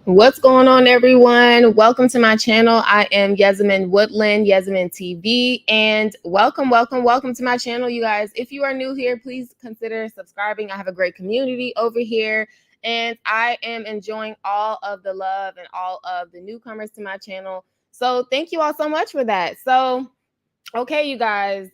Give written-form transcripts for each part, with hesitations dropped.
What's going on, everyone? Welcome to my channel. I am Yasmin Woodland, Yasmin TV, and welcome to my channel, you guys. If you are new here, please consider subscribing. I have a great community over here, and I am enjoying all of the love and all of the newcomers to my channel. So thank you all so much for that. So, okay, you guys,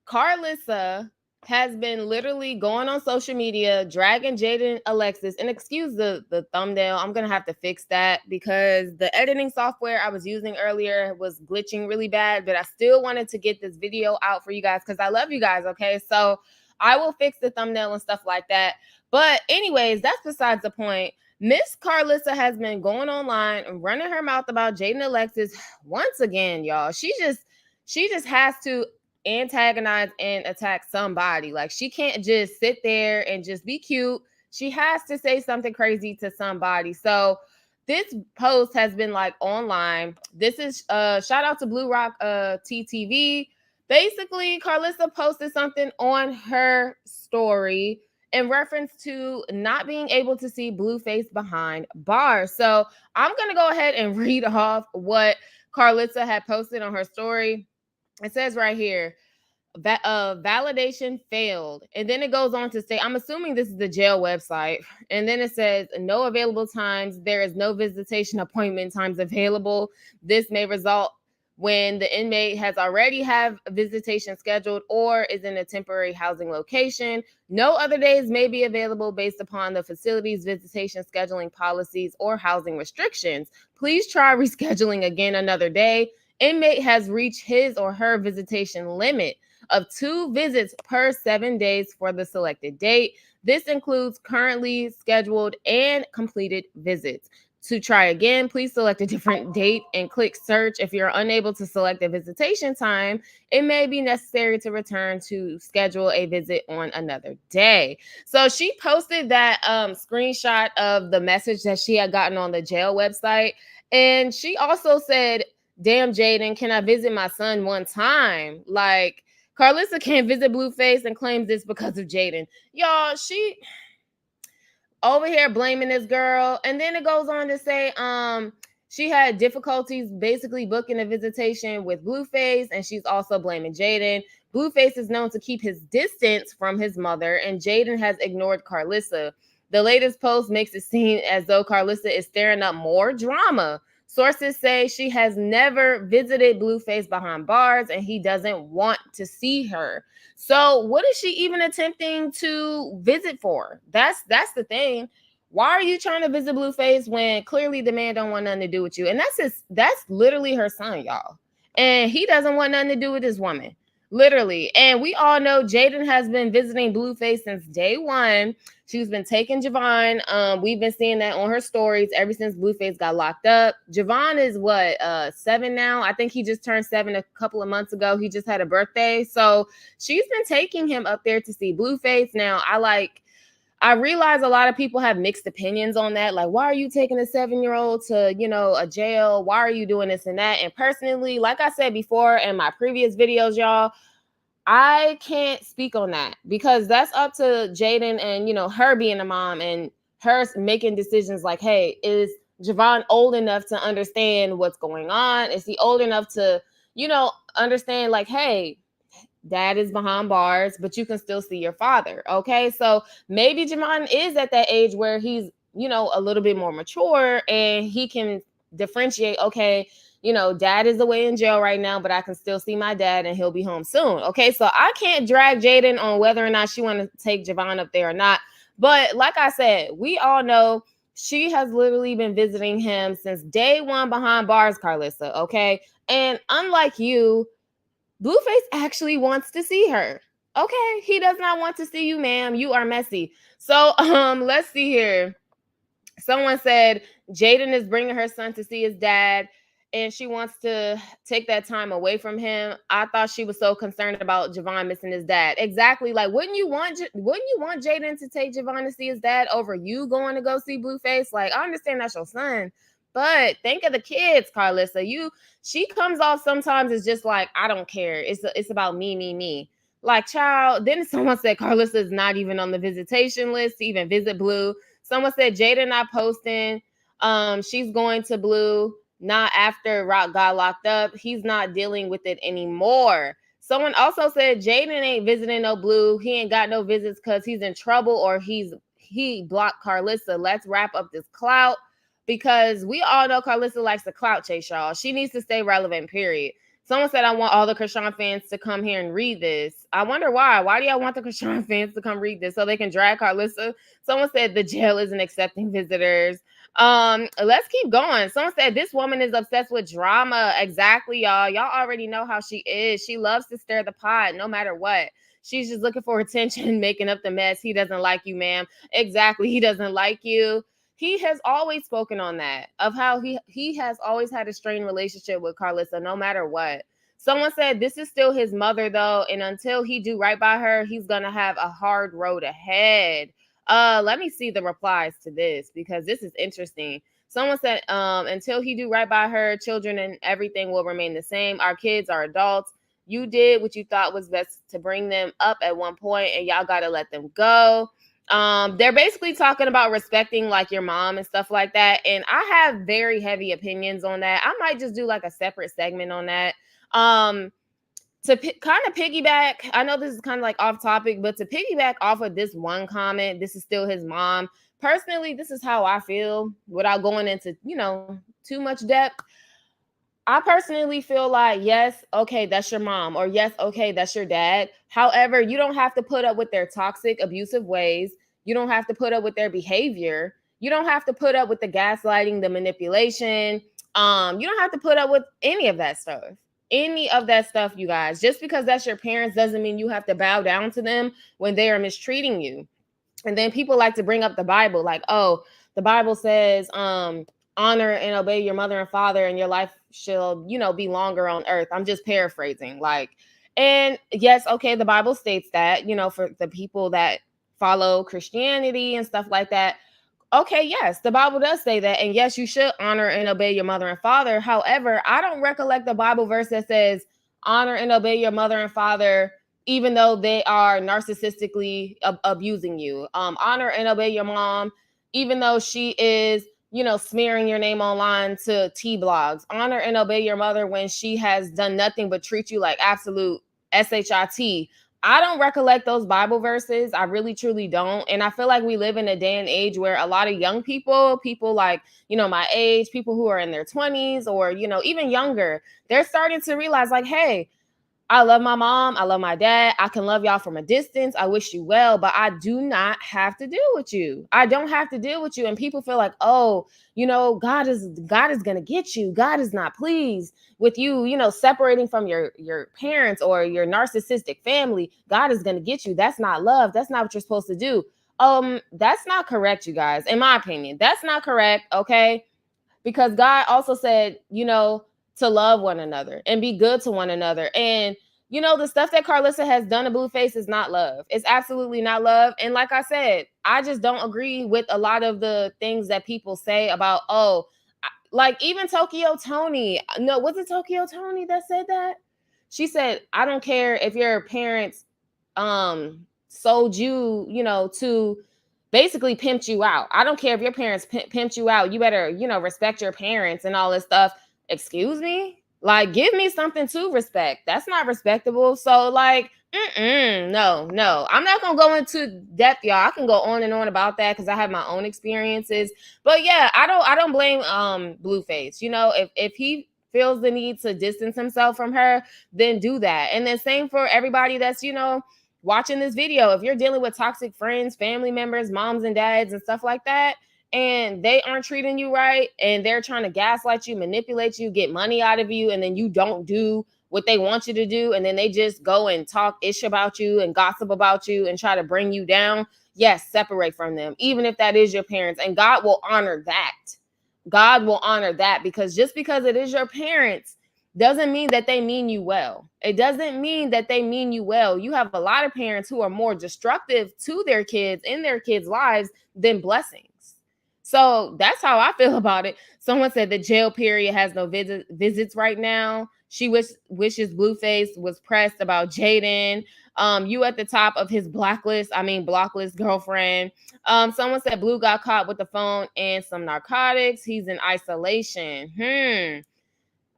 Karlissa has been literally going on social media, dragging Jaden Alexis. And excuse the thumbnail, I'm gonna have to fix that because the editing software I was using earlier was glitching really bad. But I still wanted to get this video out for you guys because I love you guys. Okay, so I will fix the thumbnail and stuff like that. But anyways, that's besides the point. Miss Karlissa has been going online and running her mouth about Jaden Alexis once again, y'all. She just has to antagonize and attack somebody. Like, she can't just sit there and just be cute. She has to say something crazy to somebody. So this post has been like online. This is shout out to Blue Rock TTV. Basically, Karlissa posted something on her story in reference to not being able to see Blueface behind bars. So I'm gonna go ahead and read off what Karlissa had posted on her story. It says right here, validation failed. And then it goes on to say, I'm assuming this is the jail website. And then it says, no available times. There is no visitation appointment times available. This may result when the inmate has already have visitation scheduled or is in a temporary housing location. No other days may be available based upon the facility's visitation scheduling policies or housing restrictions. Please try rescheduling again another day. Inmate has reached his or her visitation limit of 2 visits per 7 days for the selected date. This includes currently scheduled and completed visits. To try again, please select a different date and click search. If you're unable to select a visitation time, it may be necessary to return to schedule a visit on another day. So she posted that screenshot of the message that she had gotten on the jail website. And she also said, damn, Jaden, can I visit my son one time? Like, Karlissa can't visit Blueface and claims this because of Jaden. Y'all, she over here blaming this girl. And then it goes on to say, she had difficulties basically booking a visitation with Blueface, and she's also blaming Jaden. Blueface is known to keep his distance from his mother, and Jaden has ignored Karlissa. The latest post makes it seem as though Karlissa is stirring up more drama. Sources say she has never visited Blueface behind bars and he doesn't want to see her. So what is she even attempting to visit for? That's the thing. Why are you trying to visit Blueface when clearly the man don't want nothing to do with you? And that's literally her son, y'all. And he doesn't want nothing to do with this woman. Literally. And we all know Jaden has been visiting Blueface since day one. She's been taking Javon. We've been seeing that on her stories ever since Blueface got locked up. Javon is what, 7 now? I think he just turned 7 a couple of months ago. He just had a birthday. So she's been taking him up there to see Blueface. Now, I realize a lot of people have mixed opinions on that. Like, why are you taking a 7-year-old to, a jail? Why are you doing this and that? And personally, like I said before in my previous videos, y'all, I can't speak on that because that's up to Jaden and, her being a mom and her making decisions like, hey, is Javon old enough to understand what's going on? Is he old enough to, understand like, hey, dad is behind bars, but you can still see your father. Okay. So maybe Javon is at that age where he's, a little bit more mature and he can differentiate, okay, dad is away in jail right now, but I can still see my dad and he'll be home soon. Okay. So I can't drag Jaden on whether or not she want to take Javon up there or not. But like I said, we all know she has literally been visiting him since day one behind bars, Karlissa. Okay. And unlike you, Blueface actually wants to see her. Okay, he does not want to see you, ma'am. You are messy. So, let's see here. Someone said Jaden is bringing her son to see his dad, and she wants to take that time away from him. I thought she was so concerned about Javon missing his dad. Exactly. Like, wouldn't you want Jaden to take Javon to see his dad over you going to go see Blueface? Like, I understand that's your son, but think of the kids, Karlissa. She comes off sometimes as just like, I don't care. It's about me, me, me. Like, child, then someone said Karlissa is not even on the visitation list to even visit Blue. Someone said Jaden not posting She's going to Blue, not after Rock got locked up. He's not dealing with it anymore. Someone also said Jaden ain't visiting no Blue. He ain't got no visits because he's in trouble or he blocked Karlissa. Let's wrap up this clout because we all know Karlissa likes to clout chase, y'all. She needs to stay relevant, period. Someone said, I want all the Krishan fans to come here and read this. I wonder why. Why do y'all want the Krishan fans to come read this so they can drag Karlissa? Someone said the jail isn't accepting visitors. Let's keep going. Someone said this woman is obsessed with drama. Exactly, y'all. Y'all already know how she is. She loves to stir the pot no matter what. She's just looking for attention, making up the mess. He doesn't like you, ma'am. Exactly. He doesn't like you. He has always spoken on that, of how he has always had a strained relationship with Karlissa, no matter what. Someone said this is still his mother, though, and until he do right by her, he's gonna have a hard road ahead. Let me see the replies to this because this is interesting. Someone said, until he do right by her, children and everything will remain the same. Our kids are adults. You did what you thought was best to bring them up at one point, and y'all gotta let them go. They're basically talking about respecting like your mom and stuff like that. And I have very heavy opinions on that. I might just do like a separate segment on that. To kind of piggyback, I know this is kind of like off topic, but to piggyback off of this one comment, this is still his mom. Personally, this is how I feel without going into, too much depth. I personally feel like, yes, okay, that's your mom, or yes, okay, that's your dad. However, you don't have to put up with their toxic, abusive ways. You don't have to put up with their behavior. You don't have to put up with the gaslighting, the manipulation. You don't have to put up with any of that stuff. Any of that stuff, you guys. Just because that's your parents doesn't mean you have to bow down to them when they are mistreating you. And then people like to bring up the Bible, like, oh, the Bible says, honor and obey your mother and father, and your life shall, be longer on earth. I'm just paraphrasing. And yes, okay, the Bible states that, for the people that follow Christianity and stuff like that. Okay, yes, the Bible does say that. And yes, you should honor and obey your mother and father. However, I don't recollect the Bible verse that says honor and obey your mother and father, even though they are narcissistically abusing you. Honor and obey your mom, even though she is, smearing your name online to T-blogs. Honor and obey your mother when she has done nothing but treat you like absolute shit. I don't recollect those Bible verses. I really, truly don't. And I feel like we live in a day and age where a lot of young people like, my age, people who are in their 20s or, even younger, they're starting to realize like, hey, I love my mom. I love my dad. I can love y'all from a distance. I wish you well, but I do not have to deal with you. I don't have to deal with you. And people feel like, oh, God is going to get you. God is not pleased with you, separating from your parents or your narcissistic family. God is going to get you. That's not love. That's not what you're supposed to do. That's not correct, you guys. In my opinion, that's not correct. Okay. Because God also said, to love one another and be good to one another. And, the stuff that Karlissa has done to Blueface is not love. It's absolutely not love. And like I said, I just don't agree with a lot of the things that people say about, like even Tokyo Tony. No, was it Tokyo Tony that said that? She said, I don't care if your parents sold you, to basically pimped you out. I don't care if your parents pimped you out. You better, respect your parents and all this stuff. Excuse me? Like, give me something to respect. That's not respectable. So, like, no. I'm not going to go into depth, y'all. I can go on and on about that because I have my own experiences. But yeah, I don't blame Blueface. If he feels the need to distance himself from her, then do that. And then same for everybody that's, watching this video. If you're dealing with toxic friends, family members, moms and dads and stuff like that, and they aren't treating you right and they're trying to gaslight you, manipulate you, get money out of you, and then you don't do what they want you to do, and then they just go and talk ish about you and gossip about you and try to bring you down, yes, separate from them, even if that is your parents. And God will honor that. God will honor that, because just because it is your parents doesn't mean that they mean you well. It doesn't mean that they mean you well. You have a lot of parents who are more destructive to their kids in their kids' lives than blessings. So that's how I feel about it. Someone said the jail period has no visits right now. She wishes Blueface was pressed about Jaidyn. You at the top of his blacklist. I mean, blocklist girlfriend. Someone said Blue got caught with the phone and some narcotics. He's in isolation.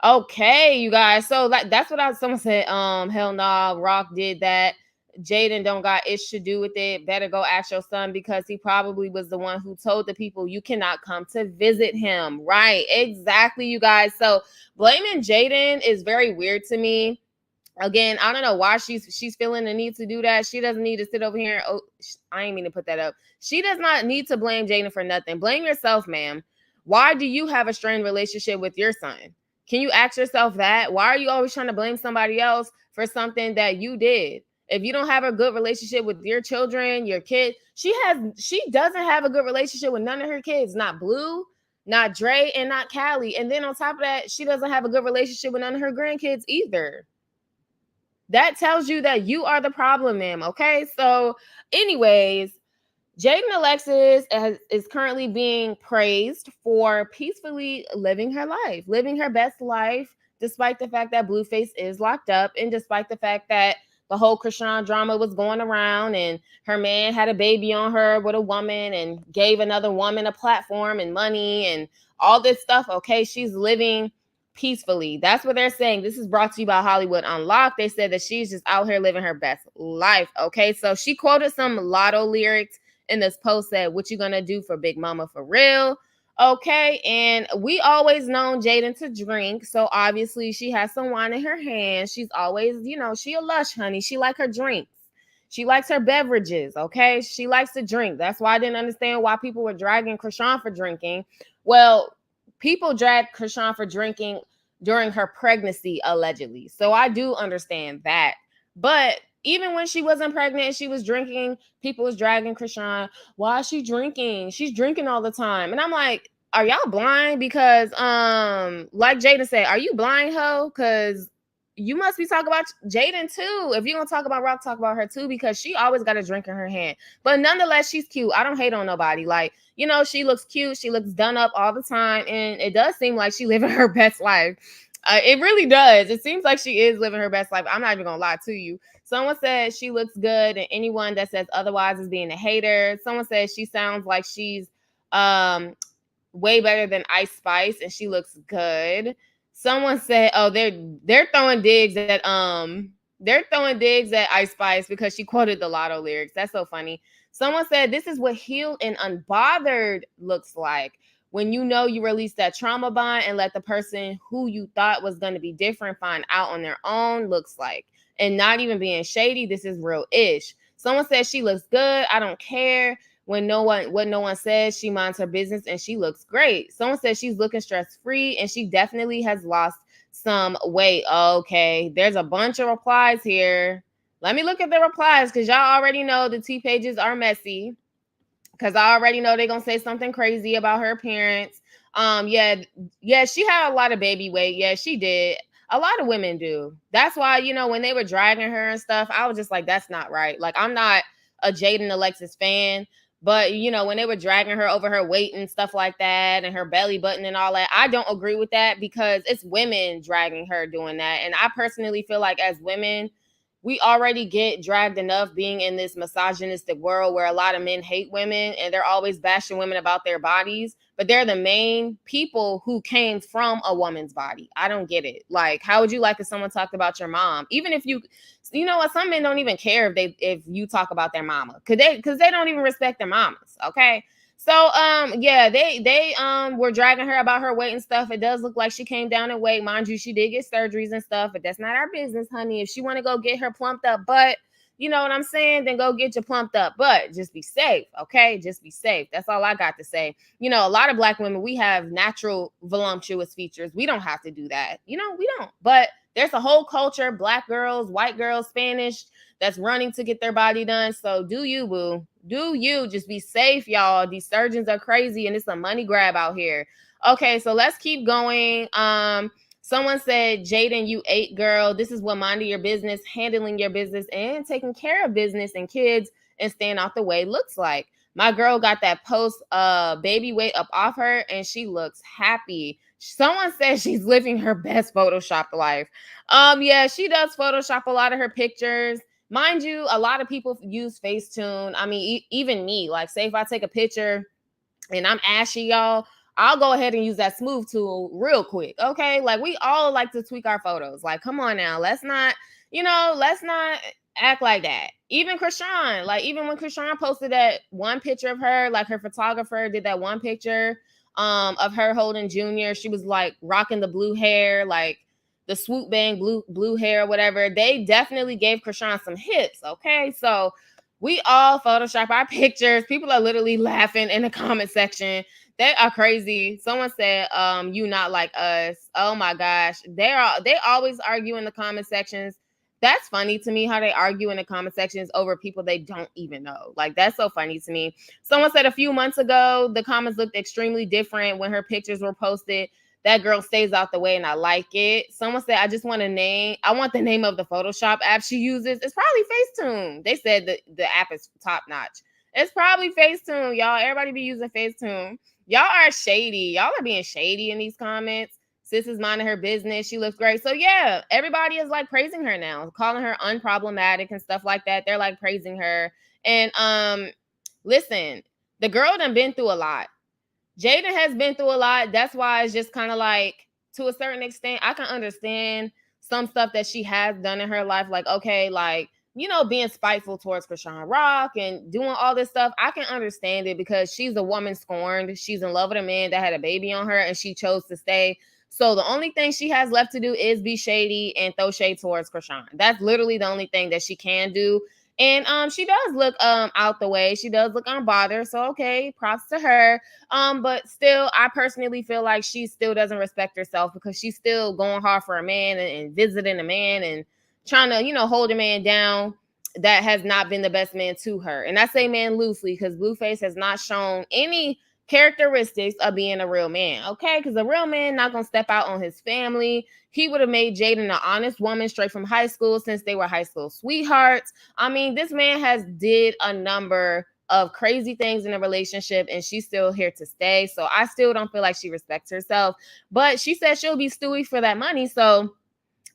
Okay, you guys. So that's what someone said. Hell nah, Rock did that. Jaden don't got ish to do with it. Better go ask your son because he probably was the one who told the people you cannot come to visit him. Right. Exactly, you guys. So blaming Jaden is very weird to me. Again, I don't know why she's feeling the need to do that. She doesn't need to sit over here. Oh, I ain't mean to put that up. She does not need to blame Jaden for nothing. Blame yourself, ma'am. Why do you have a strained relationship with your son? Can you ask yourself that? Why are you always trying to blame somebody else for something that you did? If you don't have a good relationship with your children, your kid, she doesn't have a good relationship with none of her kids. Not Blue, not Dre, and not Callie. And then on top of that, she doesn't have a good relationship with none of her grandkids either. That tells you that you are the problem, ma'am. Okay. So, anyways, Jaden Alexis is currently being praised for peacefully living her life, living her best life, despite the fact that Blueface is locked up, and despite the fact that the whole Krishan drama was going around, and her man had a baby on her with a woman and gave another woman a platform and money and all this stuff. Okay, she's living peacefully. That's what they're saying. This is brought to you by Hollywood Unlocked. They said that she's just out here living her best life. Okay, so she quoted some Lotto lyrics in this post. Said, "What you gonna do for Big Mama for real?" Okay, and we always known Jaden to drink, so obviously she has some wine in her hand. She's always, she a lush honey. She like her drinks. She likes her beverages. Okay, she likes to drink. That's why I didn't understand why people were dragging Krishan for drinking. Well, people dragged Krishan for drinking during her pregnancy, allegedly. So I do understand that. But even when she wasn't pregnant and she was drinking, people was dragging Krishan. Why is she drinking? She's drinking all the time. And I'm like, are y'all blind? Because like Jaden said, are you blind, ho? Because you must be talking about Jaden too. If you're gonna talk about Rock, talk about her too, because she always got a drink in her hand. But nonetheless, she's cute. I don't hate on nobody. Like, she looks cute. She looks done up all the time, and it does seem like she living her best life. It really does. It seems like she is living her best life. I'm not even gonna lie to you. Someone said she looks good, and anyone that says otherwise is being a hater. Someone says she sounds like she's way better than Ice Spice, and she looks good. Someone said, "Oh, they're throwing digs at Ice Spice because she quoted the Lotto lyrics." That's so funny. Someone said, "This is what healed and unbothered looks like. When you release that trauma bond and let the person who you thought was going to be different find out on their own looks like." And not even being shady, this is real-ish. Someone said she looks good. I don't care. What no one says, she minds her business and she looks great. Someone says she's looking stress-free and she definitely has lost some weight. Okay, there's a bunch of replies here. Let me look at the replies because y'all already know the T pages are messy. Because I already know they're gonna say something crazy about her appearance. Yeah, she had a lot of baby weight. Yeah, she did. A lot of women do. That's why, when they were dragging her and stuff, I was just like, that's not right. Like, I'm not a Jaden Alexis fan, but when they were dragging her over her weight and stuff like that, and her belly button and all that, I don't agree with that because it's women dragging her doing that. And I personally feel like as women, we already get dragged enough being in this misogynistic world where a lot of men hate women and they're always bashing women about their bodies, but they're the main people who came from a woman's body. I don't get it. Like, how would you like if someone talked about your mom? Even if you know what, some men don't even care if you talk about their mama, because they don't even respect their mamas. Okay. So yeah, they were dragging her about her weight and stuff. It does look like she came down in weight. Mind you, she did get surgeries and stuff, but that's not our business, honey. If she want to go get her plumped up butt, you know what I'm saying, then go get your plumped up butt. Just be safe, okay? Just be safe. That's all I got to say. A lot of Black women, we have natural voluptuous features. We don't have to do that. We don't. But there's a whole culture, Black girls, white girls, Spanish, that's running to get their body done. So do you, boo. Do you. Just be safe, y'all. These surgeons are crazy and it's a money grab out here. Okay, so let's keep going. Someone said, Jaden, you ate, girl. This is what minding your business, handling your business, and taking care of business and kids and staying out the way looks like. My girl got that post baby weight up off her and she looks happy. Someone says she's living her best Photoshop life. Yeah, she does Photoshop a lot of her pictures. Mind you, a lot of people use Facetune. I mean, even me, like say if I take a picture and I'm ashy, y'all, I'll go ahead and use that smooth tool real quick. Okay. Like we all like to tweak our photos. Like, come on now. Let's not act like that. Even Krishan, like even when Krishan posted that one picture of her, like her photographer did that one picture of her holding Junior. She was like rocking the blue hair, like the swoop bang blue hair, whatever. They definitely gave Krishan some hits. Okay. So we all Photoshop our pictures. People are literally laughing in the comment section. They are crazy. Someone said, you not like us. Oh my gosh. They always argue in the comment sections. That's funny to me how they argue in the comment sections over people they don't even know. Like, that's so funny to me. Someone said a few months ago, the comments looked extremely different when her pictures were posted. That girl stays out the way and I like it. Someone said, I want the name of the Photoshop app she uses. It's probably Facetune. They said that the app is top notch. It's probably Facetune, y'all. Everybody be using Facetune. Y'all are shady. Y'all are being shady in these comments. Sis is minding her business. She looks great. So yeah, everybody is like praising her now, calling her unproblematic and stuff like that. They're like praising her. And listen, the girl done been through a lot. Jaidyn has been through a lot. That's why it's just kind of like, to a certain extent, I can understand some stuff that she has done in her life. Like, okay, like, being spiteful towards Krishan Rock and doing all this stuff. I can understand it because she's a woman scorned. She's in love with a man that had a baby on her and she chose to stay. So the only thing she has left to do is be shady and throw shade towards Krishan. That's literally the only thing that she can do. And she does look out the way. She does look unbothered. So okay, props to her. But still, I personally feel like she still doesn't respect herself because she's still going hard for a man and visiting a man and trying to, hold a man down that has not been the best man to her. And I say man loosely because Blueface has not shown any characteristics of being a real man. Okay, because a real man not gonna step out on his family. He would have made Jaidyn an honest woman straight from high school since they were high school sweethearts. I mean, this man has did a number of crazy things in a relationship and she's still here to stay. So I still don't feel like she respects herself. But she said she'll be stewy for that money. So,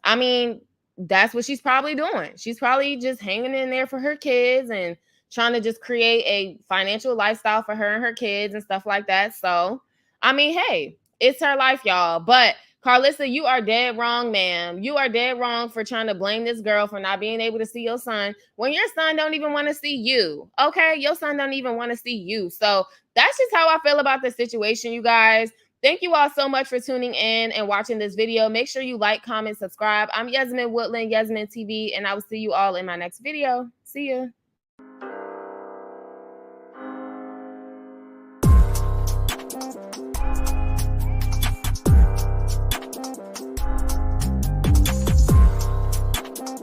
I mean, that's what she's probably doing. She's probably just hanging in there for her kids and trying to just create a financial lifestyle for her and her kids and stuff like that. So, I mean, hey, it's her life, y'all. But Karlissa, you are dead wrong, ma'am. You are dead wrong for trying to blame this girl for not being able to see your son when your son don't even want to see you. Okay, your son don't even want to see you. So that's just how I feel about the situation, you guys. Thank you all so much for tuning in and watching this video. Make sure you like, comment, subscribe. I'm Yasmin Woodland, Yasmin TV, and I will see you all in my next video. See ya.